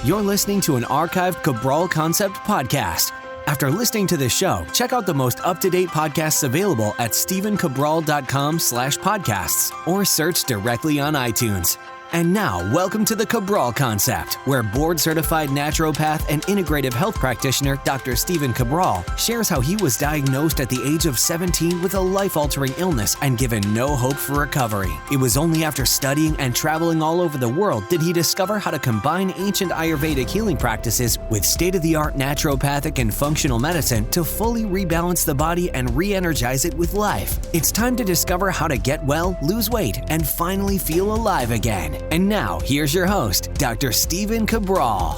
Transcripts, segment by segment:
You're listening to an archived Cabral Concept podcast. After listening to this show, check out the most up-to-date podcasts available at stephencabral.com/podcasts or search directly on iTunes. And now, welcome to the Cabral Concept, where board-certified naturopath and integrative health practitioner Dr. Stephen Cabral shares how he was diagnosed at the age of 17 with a life-altering illness and given no hope for recovery. It was only after studying and traveling all over the world did he discover how to combine ancient Ayurvedic healing practices with state-of-the-art naturopathic and functional medicine to fully rebalance the body and re-energize it with life. It's time to discover how to get well, lose weight, and finally feel alive again. And now, here's your host, Dr. Stephen Cabral.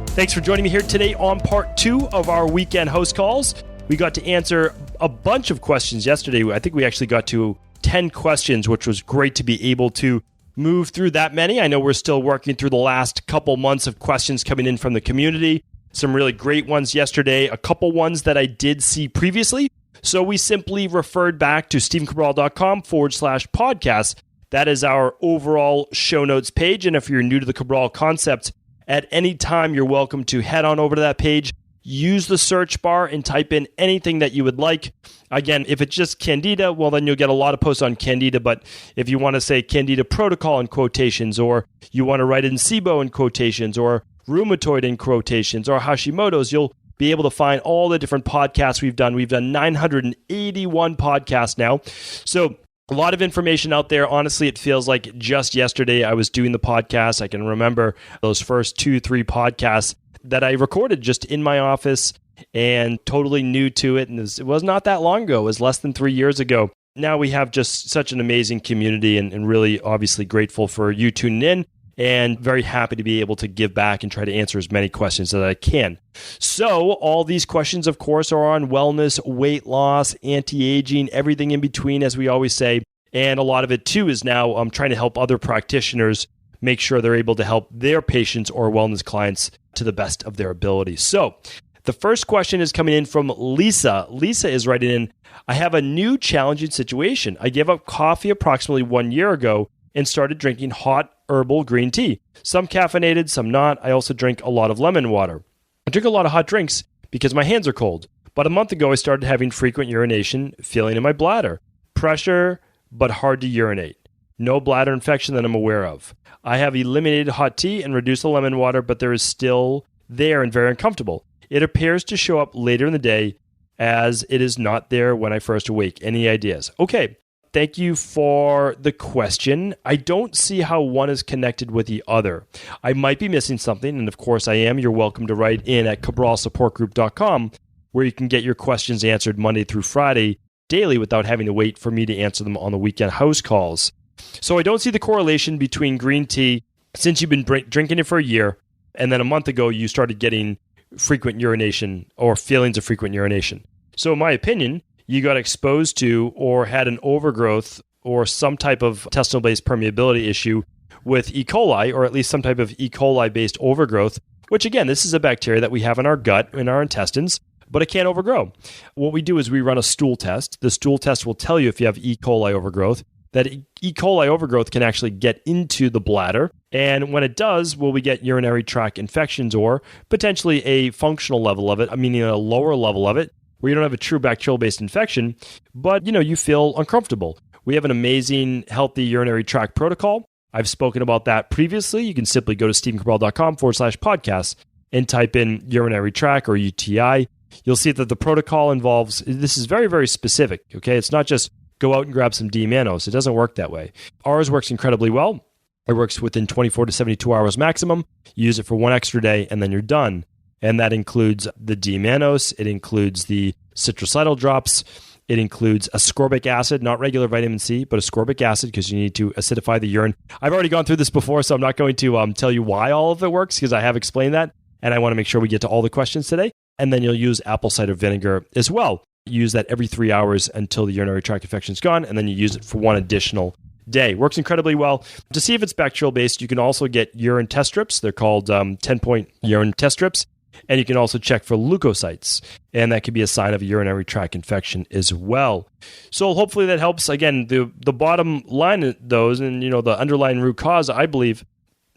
Thanks for joining me here today on part 2 of our weekend host calls. We got to answer a bunch of questions yesterday. I think we actually got to 10 questions, which was great to be able to move through that many. I know we're still working through the last couple months of questions coming in from the community. Some really great ones yesterday, a couple ones that I did see previously. So we simply referred back to stephencabral.com/podcast. That is our overall show notes page. And if you're new to the Cabral Concept, at any time, you're welcome to head on over to that page, use the search bar and type in anything that you would like. Again, if it's just Candida, well, then you'll get a lot of posts on Candida. But if you want to say Candida protocol in quotations, or you want to write in SIBO in quotations, or rheumatoid in quotations, or Hashimoto's, you'll be able to find all the different podcasts we've done. We've done 981 podcasts now. So a lot of information out there. Honestly, it feels like just yesterday I was doing the podcast. I can remember those first 2-3 podcasts that I recorded just in my office and totally new to it. And it was not that long ago. It was less than 3 years ago. Now we have just such an amazing community and really obviously grateful for you tuning in and very happy to be able to give back and try to answer as many questions as I can. So all these questions, of course, are on wellness, weight loss, anti-aging, everything in between, as we always say. And a lot of it, too, is now I'm trying to help other practitioners make sure they're able to help their patients or wellness clients to the best of their ability. So the first question is coming in from Lisa. Lisa is writing in, I have a new challenging situation. I gave up coffee approximately 1 year ago and started drinking hot herbal green tea. Some caffeinated, some not. I also drink a lot of lemon water. I drink a lot of hot drinks because my hands are cold. But a month ago, I started having frequent urination, feeling in my bladder. Pressure, but hard to urinate. No bladder infection that I'm aware of. I have eliminated hot tea and reduced the lemon water, but there is still there and very uncomfortable. It appears to show up later in the day as it is not there when I first awake. Any ideas? Okay. Thank you for the question. I don't see how one is connected with the other. I might be missing something, and of course I am. You're welcome to write in at cabralsupportgroup.com, where you can get your questions answered Monday through Friday daily without having to wait for me to answer them on the weekend house calls. So I don't see the correlation between green tea, since you've been drinking it for a year, and then a month ago you started getting frequent urination or feelings of frequent urination. So in my opinion, you got exposed to or had an overgrowth or some type of intestinal-based permeability issue with E. coli, or at least some type of E. coli-based overgrowth, which again, this is a bacteria that we have in our gut, in our intestines, but it can't overgrow. What we do is we run a stool test. The stool test will tell you if you have E. coli overgrowth. That E. coli overgrowth can actually get into the bladder. And when it does, will we get urinary tract infections or potentially a functional level of it, meaning a lower level of it, where you don't have a true bacterial-based infection, but you feel uncomfortable. We have an amazing healthy urinary tract protocol. I've spoken about that previously. You can simply go to stephencabral.com/podcast and type in urinary tract or UTI. You'll see that the protocol involves, this is very, very specific, okay? It's not just go out and grab some D-mannose. It doesn't work that way. Ours works incredibly well. It works within 24 to 72 hours maximum. You use it for one extra day, and then you're done. And that includes the D-mannose. It includes the citracidal drops. It includes ascorbic acid, not regular vitamin C, but ascorbic acid because you need to acidify the urine. I've already gone through this before, so I'm not going to tell you why all of it works because I have explained that. And I want to make sure we get to all the questions today. And then you'll use apple cider vinegar as well. You use that every 3 hours until the urinary tract infection is gone, and then you use it for one additional day. Works incredibly well. To see if it's bacterial based, you can also get urine test strips. They're called 10-point urine test strips. And you can also check for leukocytes, and that could be a sign of a urinary tract infection as well. So hopefully that helps. Again, the bottom line of those, and the underlying root cause, I believe,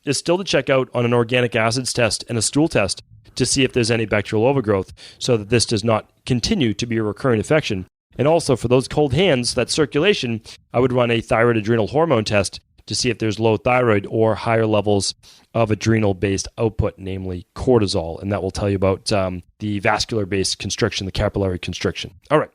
is still to check out on an organic acids test and a stool test to see if there's any bacterial overgrowth so that this does not continue to be a recurrent infection. And also for those cold hands, that circulation, I would run a thyroid adrenal hormone test to see if there's low thyroid or higher levels of adrenal-based output, namely cortisol. And that will tell you about the vascular-based constriction, the capillary constriction. All right.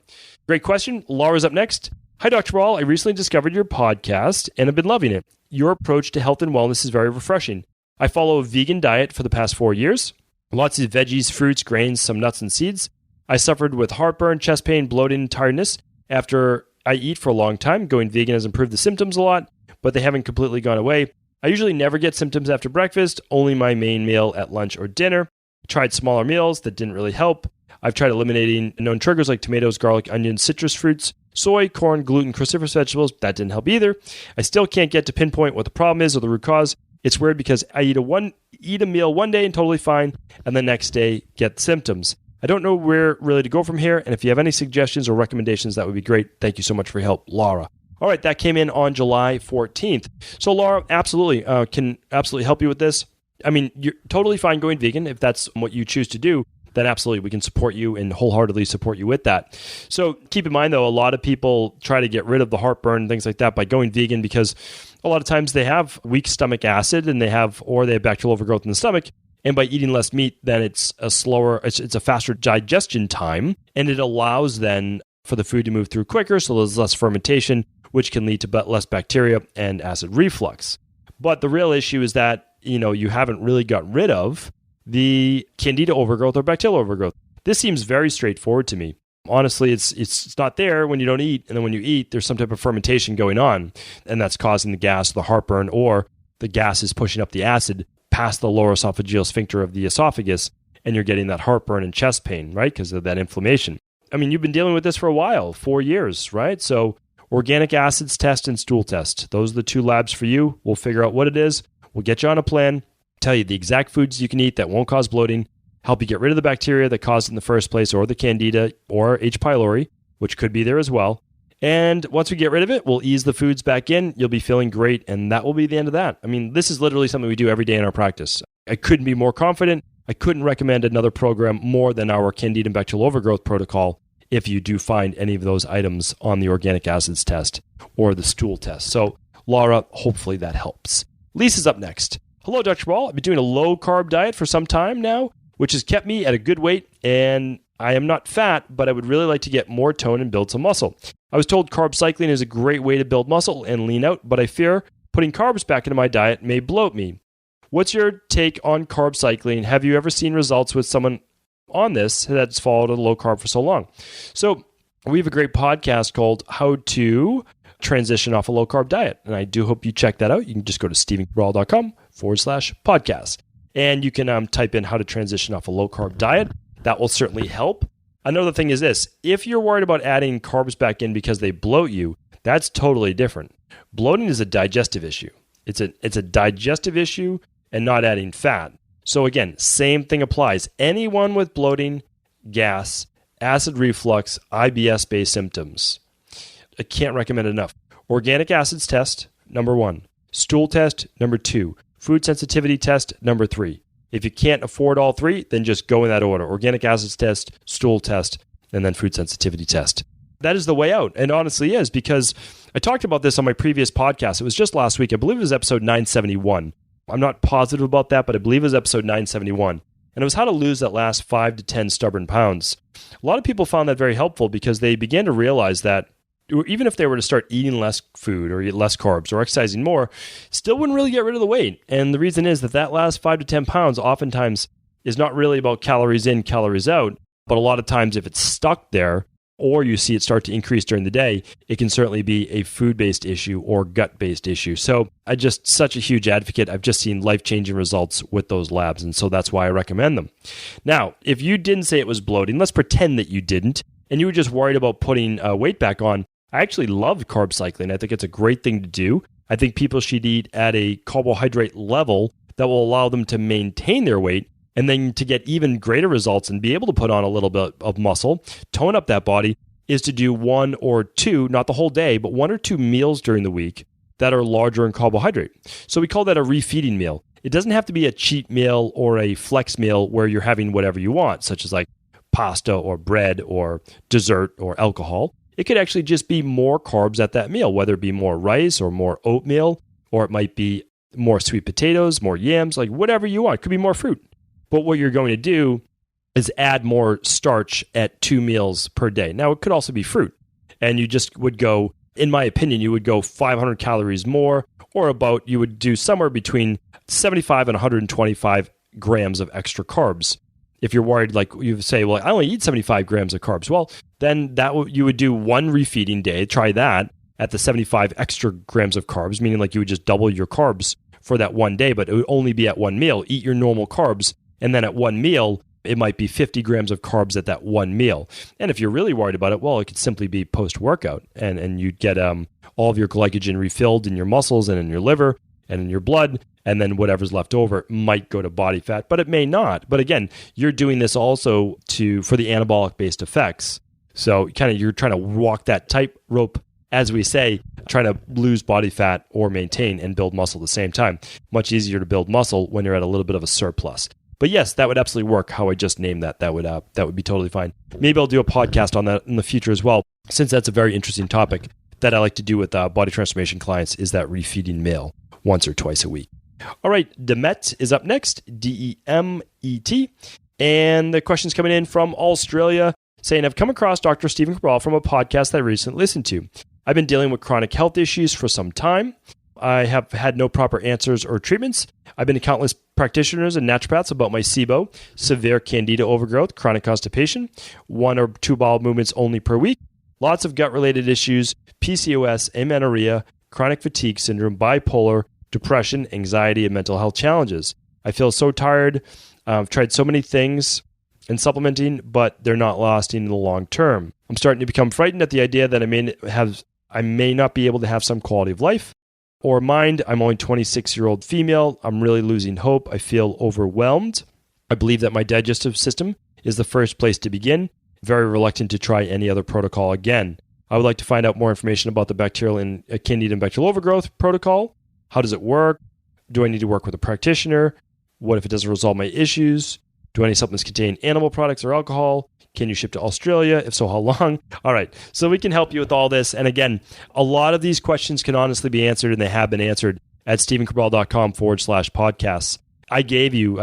Great question. Laura's up next. Hi, Dr. Ball. I recently discovered your podcast and have been loving it. Your approach to health and wellness is very refreshing. I follow a vegan diet for the past 4 years. Lots of veggies, fruits, grains, some nuts and seeds. I suffered with heartburn, chest pain, bloating, and tiredness after I eat for a long time. Going vegan has improved the symptoms a lot, but they haven't completely gone away. I usually never get symptoms after breakfast, only my main meal at lunch or dinner. I tried smaller meals that didn't really help. I've tried eliminating known triggers like tomatoes, garlic, onions, citrus fruits, soy, corn, gluten, cruciferous vegetables. That didn't help either. I still can't get to pinpoint what the problem is or the root cause. It's weird because I eat a meal one day and totally fine, and the next day get symptoms. I don't know where really to go from here, and if you have any suggestions or recommendations, that would be great. Thank you so much for your help, Laura. All right, that came in on July 14th. So Laura, absolutely, can absolutely help you with this. I mean, you're totally fine going vegan if that's what you choose to do. Then absolutely, we can support you and wholeheartedly support you with that. So keep in mind, though, a lot of people try to get rid of the heartburn and things like that by going vegan because a lot of times they have weak stomach acid and they have bacterial overgrowth in the stomach. And by eating less meat, then it's a faster digestion time, and it allows then for the food to move through quicker, so there's less fermentation, which can lead to less bacteria and acid reflux. But the real issue is that, you haven't really got rid of the Candida overgrowth or bacterial overgrowth. This seems very straightforward to me. Honestly, it's not there when you don't eat, and then when you eat, there's some type of fermentation going on, and that's causing the gas, the heartburn, or the gas is pushing up the acid past the lower esophageal sphincter of the esophagus, and you're getting that heartburn and chest pain, right? Because of that inflammation. I mean, you've been dealing with this for a while, 4 years, right? So organic acids test and stool test. Those are the two labs for you. We'll figure out what it is. We'll get you on a plan, tell you the exact foods you can eat that won't cause bloating, help you get rid of the bacteria that caused it in the first place, or the Candida, or H. pylori, which could be there as well. And once we get rid of it, we'll ease the foods back in. You'll be feeling great, and that will be the end of that. I mean, this is literally something we do every day in our practice. I couldn't be more confident. I couldn't recommend another program more than our Candida and bacterial overgrowth protocol if you do find any of those items on the organic acids test or the stool test. So, Laura, hopefully that helps. Lisa's up next. Hello, Dr. Ball. I've been doing a low-carb diet for some time now, which has kept me at a good weight, and I am not fat, but I would really like to get more tone and build some muscle. I was told carb cycling is a great way to build muscle and lean out, but I fear putting carbs back into my diet may bloat me. What's your take on carb cycling? Have you ever seen results with someone on this that's followed a low carb for so long? So we have a great podcast called How to Transition Off a Low Carb Diet, and I do hope you check that out. You can just go to stephencabral.com/podcast, and you can type in how to transition off a low carb diet. That will certainly help. Another thing is this. If you're worried about adding carbs back in because they bloat you, that's totally different. Bloating is a digestive issue. It's a digestive issue and not adding fat. So again, same thing applies. Anyone with bloating, gas, acid reflux, IBS-based symptoms. I can't recommend enough. Organic acids test, number 1. Stool test, number 2. Food sensitivity test, number 3. If you can't afford all 3, then just go in that order. Organic acids test, stool test, and then food sensitivity test. That is the way out, and honestly is, because I talked about this on my previous podcast. It was just last week. I believe it was episode 971. I'm not positive about that, but I believe it was episode 971. And it was how to lose that last 5 to 10 stubborn pounds. A lot of people found that very helpful because they began to realize that even if they were to start eating less food or eat less carbs or exercising more, still wouldn't really get rid of the weight. And the reason is that last 5 to 10 pounds oftentimes is not really about calories in, calories out, but a lot of times if it's stuck there or you see it start to increase during the day, it can certainly be a food-based issue or gut-based issue. So I'm just such a huge advocate. I've just seen life-changing results with those labs, and so that's why I recommend them. Now, if you didn't say it was bloating, let's pretend that you didn't, and you were just worried about putting weight back on. I actually love carb cycling. I think it's a great thing to do. I think people should eat at a carbohydrate level that will allow them to maintain their weight and then to get even greater results and be able to put on a little bit of muscle, tone up that body, is to do 1 or 2, not the whole day, but 1 or 2 meals during the week that are larger in carbohydrate. So we call that a refeeding meal. it doesn't have to be a cheat meal or a flex meal where you're having whatever you want, such as like pasta or bread or dessert or alcohol. It could actually just be more carbs at that meal, whether it be more rice or more oatmeal, or it might be more sweet potatoes, more yams, like whatever you want. It could be more fruit. But what you're going to do is add more starch at 2 meals per day. Now, it could also be fruit. And you just would go, in my opinion, you would go 500 calories more, or about, you would do somewhere between 75 and 125 grams of extra carbs. If you're worried, like you say, well, I only eat 75 grams of carbs. Well, then you would do one refeeding day. Try that at the 75 extra grams of carbs, meaning like you would just double your carbs for that one day, but it would only be at one meal. Eat your normal carbs, and then at one meal, it might be 50 grams of carbs at that one meal. And if you're really worried about it, well, it could simply be post-workout, and you'd get all of your glycogen refilled in your muscles and in your liver and in your blood, and then whatever's left over might go to body fat, but it may not. But again, you're doing this also for the anabolic-based effects. So you're trying to walk that tightrope, as we say, trying to lose body fat or maintain and build muscle at the same time. Much easier to build muscle when you're at a little bit of a surplus. But yes, that would absolutely work how I just named that. That would be totally fine. Maybe I'll do a podcast on that in the future as well, since that's a very interesting topic that I like to do with body transformation clients, is that refeeding meal once or twice a week. All right, Demet is up next, Demet. And the question's coming in from Australia saying, I've come across Dr. Stephen Cabral from a podcast that I recently listened to. I've been dealing with chronic health issues for some time. I have had no proper answers or treatments. I've been to countless practitioners and naturopaths about my SIBO, severe Candida overgrowth, chronic constipation, 1 or 2 bowel movements only per week, lots of gut-related issues, PCOS, amenorrhea, chronic fatigue syndrome, bipolar, depression, anxiety, and mental health challenges. I feel so tired. I've tried so many things and supplementing, but they're not lasting in the long term. I'm starting to become frightened at the idea that I may not be able to have some quality of life or mind. I'm only 26-year-old female. I'm really losing hope. I feel overwhelmed. I believe that my digestive system is the first place to begin. Very reluctant to try any other protocol again. I would like to find out more information about the bacterial and Candida and bacterial overgrowth protocol. How does it work? Do I need to work with a practitioner? What if it doesn't resolve my issues? Do any supplements contain animal products or alcohol? Can you ship to Australia? If so, how long? All right. So we can help you with all this. And again, a lot of these questions can honestly be answered, and they have been answered at stephencabral.com/podcasts. I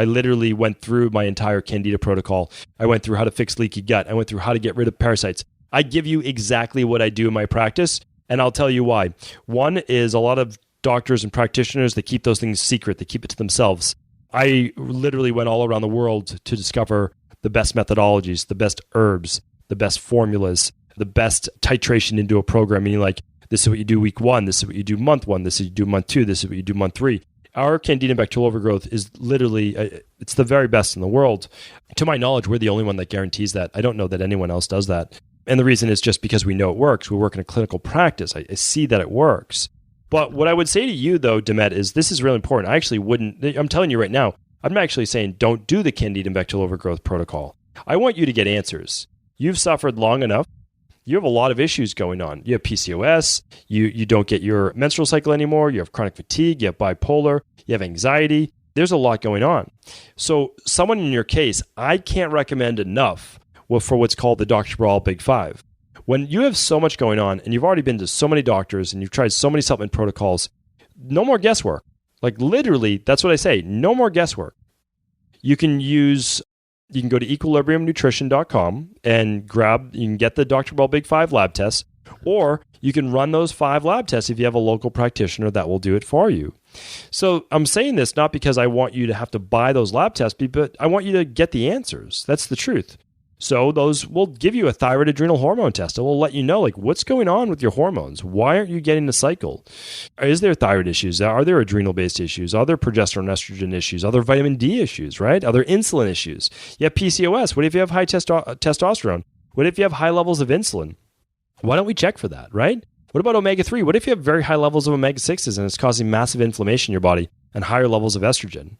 literally went through my entire Candida protocol. I went through how to fix leaky gut. I went through how to get rid of parasites. I give you exactly what I do in my practice, and I'll tell you why. One is a lot of doctors and practitioners, they keep those things secret. They keep it to themselves. I literally went all around the world to discover the best methodologies, the best herbs, the best formulas, the best titration into a program. Meaning like, this is what you do week 1, this is what you do month 1, this is what you do month 2, this is what you do month 3. Our Candida and bacterial overgrowth is literally, it's the very best in the world. To my knowledge, we're the only one that guarantees that. I don't know that anyone else does that. And the reason is just because we know it works. We work in a clinical practice. I see that it works. But what I would say to you, though, Demet, is this is really important. I actually wouldn't, I'm telling you right now, I'm actually saying don't do the Candida and bacterial overgrowth protocol. I want you to get answers. You've suffered long enough. You have a lot of issues going on. You have PCOS. You don't get your menstrual cycle anymore. You have chronic fatigue. You have bipolar. You have anxiety. There's a lot going on. So someone in your case, I can't recommend enough for what's called the Dr. Cabral Big Five. When you have so much going on and you've already been to so many doctors and you've tried so many supplement protocols, no more guesswork. Like literally, that's what I say. No more guesswork. You can go to equilibriumnutrition.com and you can get the Dr. Cabral Big Five lab tests, or you can run those 5 lab tests if you have a local practitioner that will do it for you. So I'm saying this not because I want you to have to buy those lab tests, but I want you to get the answers. That's the truth. So those will give you a thyroid adrenal hormone test. It will let you know like what's going on with your hormones. Why aren't you getting the cycle? Is there thyroid issues? Are there adrenal-based issues? Are there progesterone estrogen issues? Are there vitamin D issues, right? Are there insulin issues? You have PCOS. What if you have high testosterone? What if you have high levels of insulin? Why don't we check for that, right? What about omega-3? What if you have very high levels of omega-6s and it's causing massive inflammation in your body and higher levels of estrogen?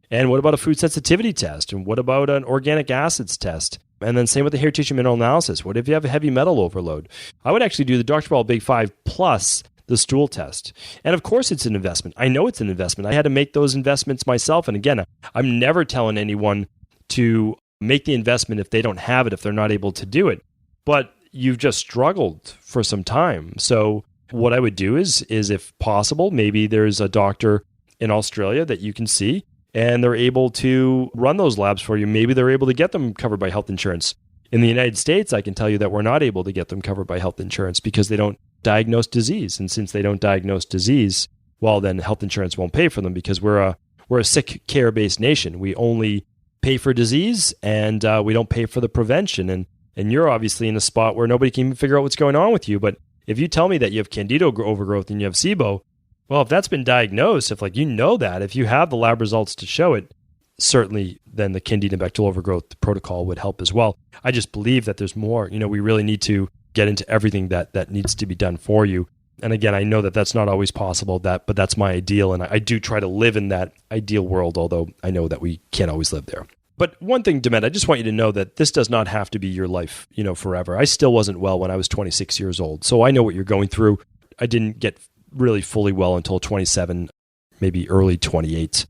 And what about a food sensitivity test? And what about an organic acids test? And then same with the hair tissue mineral analysis. What if you have a heavy metal overload? I would actually do the Dr. Cabral Big Five plus the stool test. And of course it's an investment. I know it's an investment. I had to make those investments myself. And again, I'm never telling anyone to make the investment if they don't have it, if they're not able to do it. But you've just struggled for some time. So what I would do is if possible, maybe there's a doctor in Australia that you can see and they're able to run those labs for you. Maybe they're able to get them covered by health insurance. In the United States, I can tell you that we're not able to get them covered by health insurance because they don't diagnose disease. And since they don't diagnose disease, well, then health insurance won't pay for them because we're a sick care-based nation. We only pay for disease and we don't pay for the prevention. And you're obviously in a spot where nobody can even figure out what's going on with you. But if you tell me that you have Candida overgrowth and you have SIBO, well, if that's been diagnosed, if that, if you have the lab results to show it, certainly then the Candida bacterial overgrowth protocol would help as well. I just believe that there's more. We really need to get into everything that needs to be done for you. And again, I know that that's not always possible, but that's my ideal. And I do try to live in that ideal world, although I know that we can't always live there. But one thing, Dement, I just want you to know that this does not have to be your life, forever. I still wasn't well when I was 26 years old. So I know what you're going through. I didn't get really fully well until 27, maybe early 28.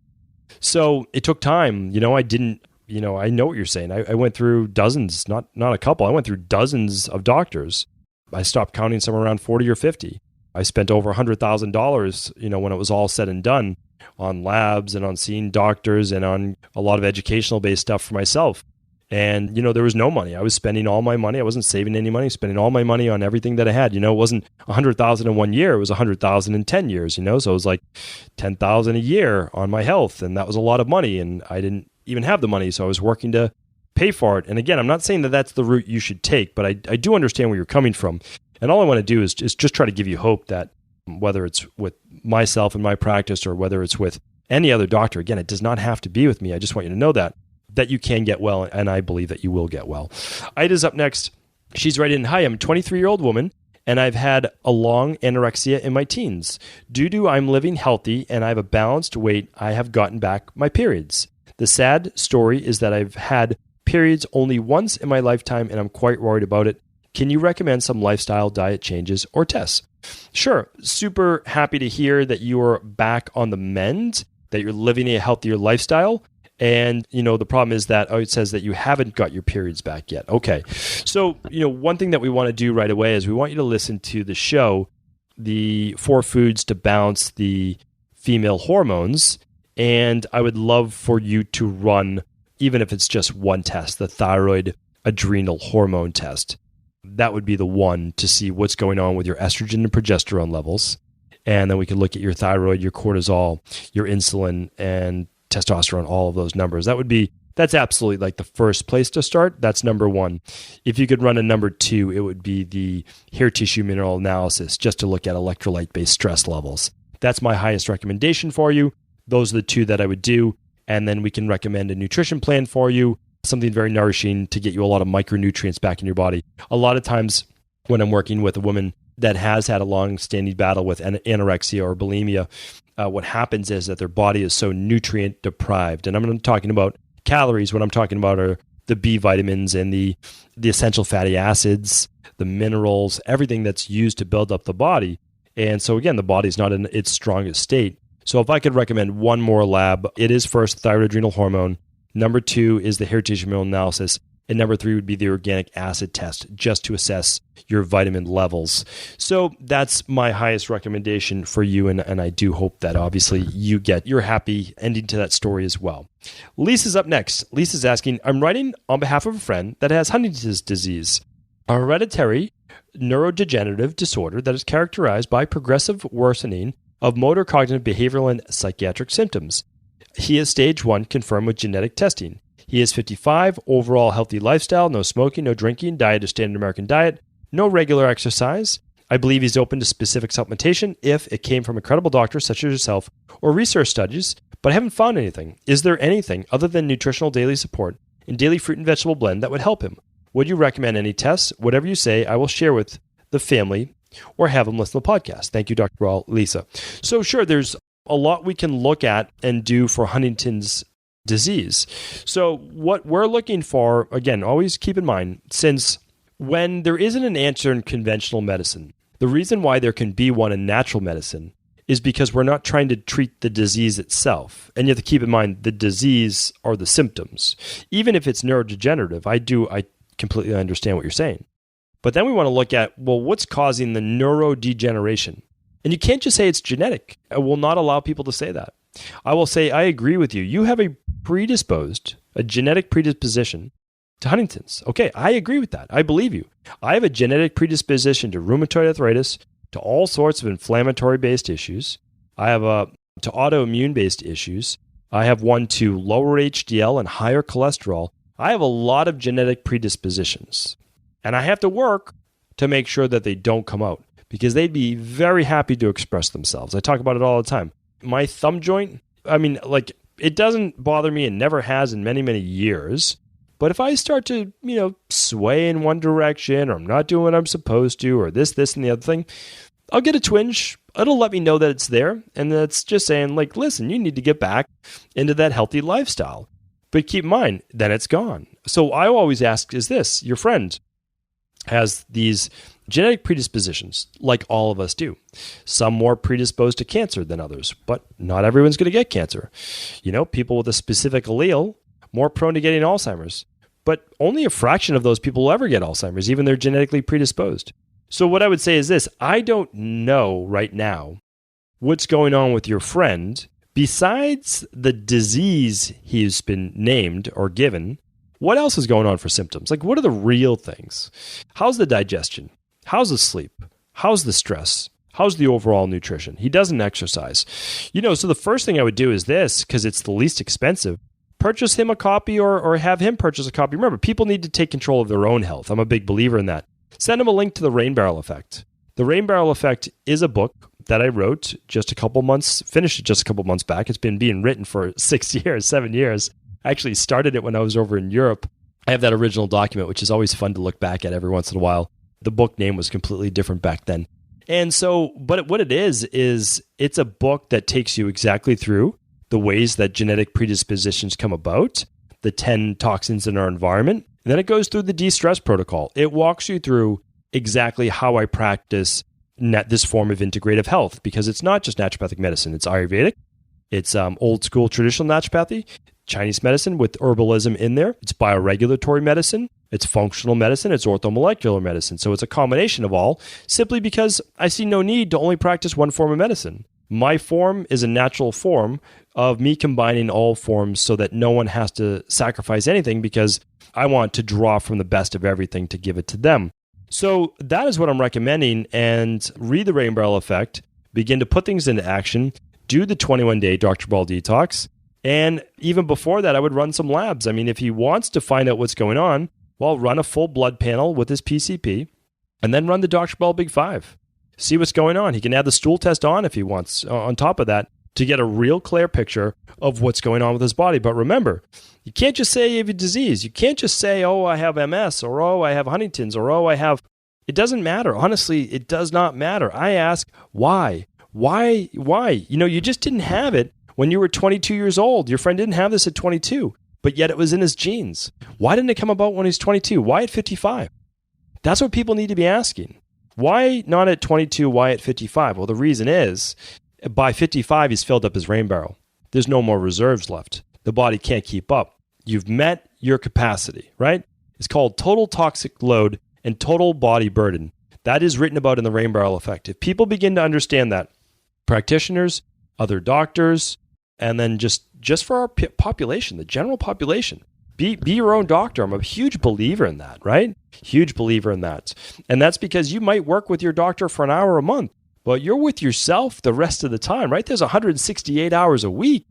So it took time. I know what you're saying. I went through dozens, not a couple. I went through dozens of doctors. I stopped counting somewhere around 40 or 50. I spent over $100,000, when it was all said and done, on labs and on seeing doctors and on a lot of educational based stuff for myself. And, there was no money. I was spending all my money. I wasn't saving any money, spending all my money on everything that I had. It wasn't $100,000 in 1 year. It was $100,000 in 10 years, So it was like $10,000 a year on my health. And that was a lot of money. And I didn't even have the money. So I was working to pay for it. And again, I'm not saying that that's the route you should take, but I do understand where you're coming from. And all I want to do is just try to give you hope that whether it's with myself and my practice or whether it's with any other doctor, again, it does not have to be with me. I just want you to know that you can get well, and I believe that you will get well. Ida's up next. She's writing, "Hi, I'm a 23-year-old woman, and I've had a long anorexia in my teens. Due to I'm living healthy and I have a balanced weight, I have gotten back my periods. The sad story is that I've had periods only once in my lifetime, and I'm quite worried about it. Can you recommend some lifestyle diet changes or tests?" Sure. Super happy to hear that you're back on the mend, that you're living a healthier lifestyle. And, the problem is that it says that you haven't got your periods back yet. Okay. So, one thing that we want to do right away is we want you to listen to the show, the 4 foods to balance the female hormones. And I would love for you to run, even if it's just one test, the thyroid adrenal hormone test. That would be the one to see what's going on with your estrogen and progesterone levels. And then we can look at your thyroid, your cortisol, your insulin, and testosterone, all of those numbers. That's absolutely like the first place to start. That's number 1. If you could run a number 2, it would be the hair tissue mineral analysis, just to look at electrolyte-based stress levels. That's my highest recommendation for you. Those are the 2 that I would do. And then we can recommend a nutrition plan for you, something very nourishing to get you a lot of micronutrients back in your body. A lot of times when I'm working with a woman that has had a long-standing battle with anorexia or bulimia, what happens is that their body is so nutrient deprived. And I'm not talking about calories. What I'm talking about are the B vitamins and the essential fatty acids, the minerals, everything that's used to build up the body. And so again, the body's not in its strongest state. So if I could recommend one more lab, it is first thyroid adrenal hormone. Number 2 is the hair tissue mineral analysis. And number 3 would be the organic acid test, just to assess your vitamin levels. So that's my highest recommendation for you. And I do hope that obviously you're happy ending to that story as well. Lisa's up next. Lisa's asking, "I'm writing on behalf of a friend that has Huntington's disease, a hereditary neurodegenerative disorder that is characterized by progressive worsening of motor, cognitive, behavioral, and psychiatric symptoms. He is stage 1, confirmed with genetic testing. He is 55, overall healthy lifestyle, no smoking, no drinking, diet is standard American diet, no regular exercise. I believe he's open to specific supplementation if it came from a credible doctor such as yourself or research studies, but I haven't found anything. Is there anything other than nutritional daily support and daily fruit and vegetable blend that would help him? Would you recommend any tests? Whatever you say, I will share with the family or have them listen to the podcast. Thank you, Dr. Cabral, Lisa." So sure, there's a lot we can look at and do for Huntington's disease. So what we're looking for, again, always keep in mind, since when there isn't an answer in conventional medicine, The reason why there can be one in natural medicine is because we're not trying to treat the disease itself. And you have to keep in mind the disease are the symptoms. Even if it's neurodegenerative, I completely understand what you're saying. But then we want to look at, well, what's causing the neurodegeneration? And you can't just say it's genetic. I will not allow people to say that. I will say, I agree with you. You have a genetic predisposition to Huntington's. Okay, I agree with that. I believe you. I have a genetic predisposition to rheumatoid arthritis, to all sorts of inflammatory-based issues. I have to autoimmune-based issues. I have one to lower HDL and higher cholesterol. I have a lot of genetic predispositions. And I have to work to make sure that they don't come out because they'd be very happy to express themselves. I talk about it all the time. My thumb joint, it doesn't bother me and never has in many, many years. But if I start to, sway in one direction or I'm not doing what I'm supposed to or this, and the other thing, I'll get a twinge. It'll let me know that it's there. And that's just saying, listen, you need to get back into that healthy lifestyle. But keep in mind, then it's gone. So I always ask, is this, your friend has these genetic predispositions, like all of us do. Some more predisposed to cancer than others, but not everyone's going to get cancer. People with a specific allele, more prone to getting Alzheimer's, but only a fraction of those people will ever get Alzheimer's, even they're genetically predisposed. So what I would say is this, I don't know right now what's going on with your friend besides the disease he's been named or given. What else is going on for symptoms? What are the real things? How's the digestion? How's the sleep? How's the stress? How's the overall nutrition? He doesn't exercise. So the first thing I would do is this, because it's the least expensive. Purchase him a copy or have him purchase a copy. Remember, people need to take control of their own health. I'm a big believer in that. Send him a link to The Rain Barrel Effect. The Rain Barrel Effect is a book that I wrote finished it just a couple months back. It's been being written for 7 years. I actually started it when I was over in Europe. I have that original document, which is always fun to look back at every once in a while. The book name was completely different back then. And so, but what it is it's a book that takes you exactly through the ways that genetic predispositions come about, the 10 toxins in our environment, and then it goes through the de-stress protocol. It walks you through exactly how I practice this form of integrative health, because it's not just naturopathic medicine. It's Ayurvedic, it's old school traditional naturopathy, Chinese medicine with herbalism in there. It's bioregulatory medicine. It's functional medicine. It's orthomolecular medicine. So it's a combination of all, simply because I see no need to only practice one form of medicine. My form is a natural form of me combining all forms so that no one has to sacrifice anything, because I want to draw from the best of everything to give it to them. So that is what I'm recommending. And read The Rain Barrel Effect, begin to put things into action, do the 21-day Dr. Ball detox. And even before that, I would run some labs. I mean, if he wants to find out what's going on, well, run a full blood panel with his PCP and then run the Dr. Ball Big 5. See what's going on. He can add the stool test on if he wants on top of that to get a real clear picture of what's going on with his body. But remember, you can't just say you have a disease. You can't just say, oh, I have MS, or oh, I have Huntington's, or oh, I have... It doesn't matter. Honestly, it does not matter. I ask, why? Why? You just didn't have it when you were 22 years old. Your friend didn't have this at 22, but yet it was in his genes. Why didn't it come about when he's 22? Why at 55? That's what people need to be asking. Why not at 22? Why at 55? Well, the reason is, by 55, he's filled up his rain barrel. There's no more reserves left. The body can't keep up. You've met your capacity, right? It's called total toxic load and total body burden. That is written about in The Rain Barrel Effect. If people begin to understand that, practitioners, other doctors, and then just for our population, the general population, be your own doctor. I'm a huge believer in that, right? Huge believer in that. And that's because you might work with your doctor for an hour a month, but you're with yourself the rest of the time, right? There's 168 hours a week.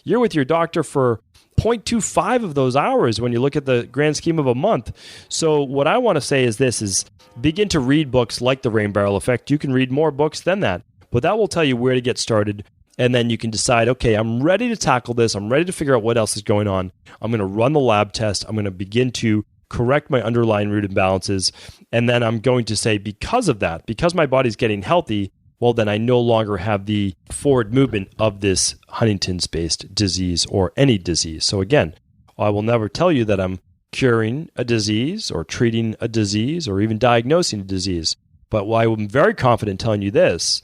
You're with your doctor for 0.25 of those hours when you look at the grand scheme of a month. So what I want to say is this, is begin to read books like The Rain Barrel Effect. You can read more books than that, but that will tell you where to get started. And then you can decide, okay, I'm ready to tackle this. I'm ready to figure out what else is going on. I'm going to run the lab test. I'm going to begin to correct my underlying root imbalances. And then I'm going to say, because of that, because my body's getting healthy, well, then I no longer have the forward movement of this Huntington's-based disease or any disease. So again, I will never tell you that I'm curing a disease or treating a disease or even diagnosing a disease. But why I'm very confident telling you this,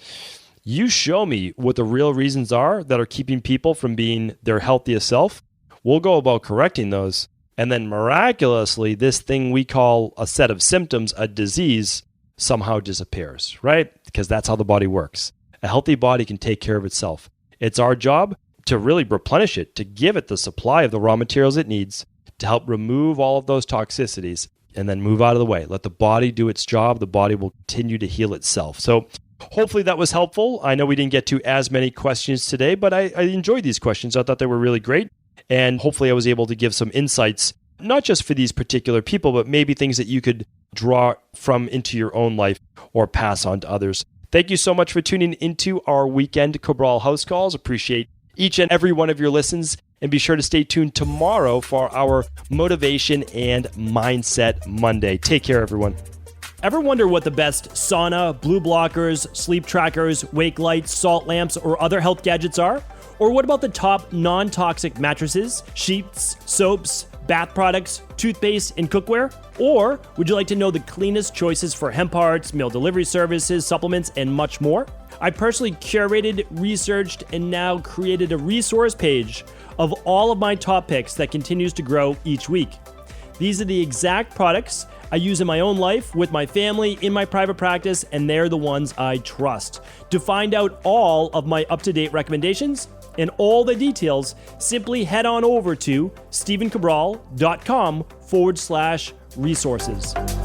you show me what the real reasons are that are keeping people from being their healthiest self. We'll go about correcting those. And then miraculously, this thing we call a set of symptoms, a disease, somehow disappears, right? Because that's how the body works. A healthy body can take care of itself. It's our job to really replenish it, to give it the supply of the raw materials it needs to help remove all of those toxicities and then move out of the way. Let the body do its job. The body will continue to heal itself. So hopefully that was helpful. I know we didn't get to as many questions today, but I enjoyed these questions. I thought they were really great. And hopefully I was able to give some insights, not just for these particular people, but maybe things that you could draw from into your own life or pass on to others. Thank you so much for tuning into our weekend Cabral House Calls. Appreciate each and every one of your listens. And be sure to stay tuned tomorrow for our Motivation and Mindset Monday. Take care, everyone. Ever wonder what the best sauna, blue blockers, sleep trackers, wake lights, salt lamps, or other health gadgets are? Or what about the top non-toxic mattresses, sheets, soaps, bath products, toothpaste, and cookware? Or would you like to know the cleanest choices for hemp parts, meal delivery services, supplements, and much more? I personally curated, researched, and now created a resource page of all of my top picks that continues to grow each week. These are the exact products I use in my own life, with my family, in my private practice, and they're the ones I trust. To find out all of my up-to-date recommendations and all the details, simply head on over to stephencabral.com/resources.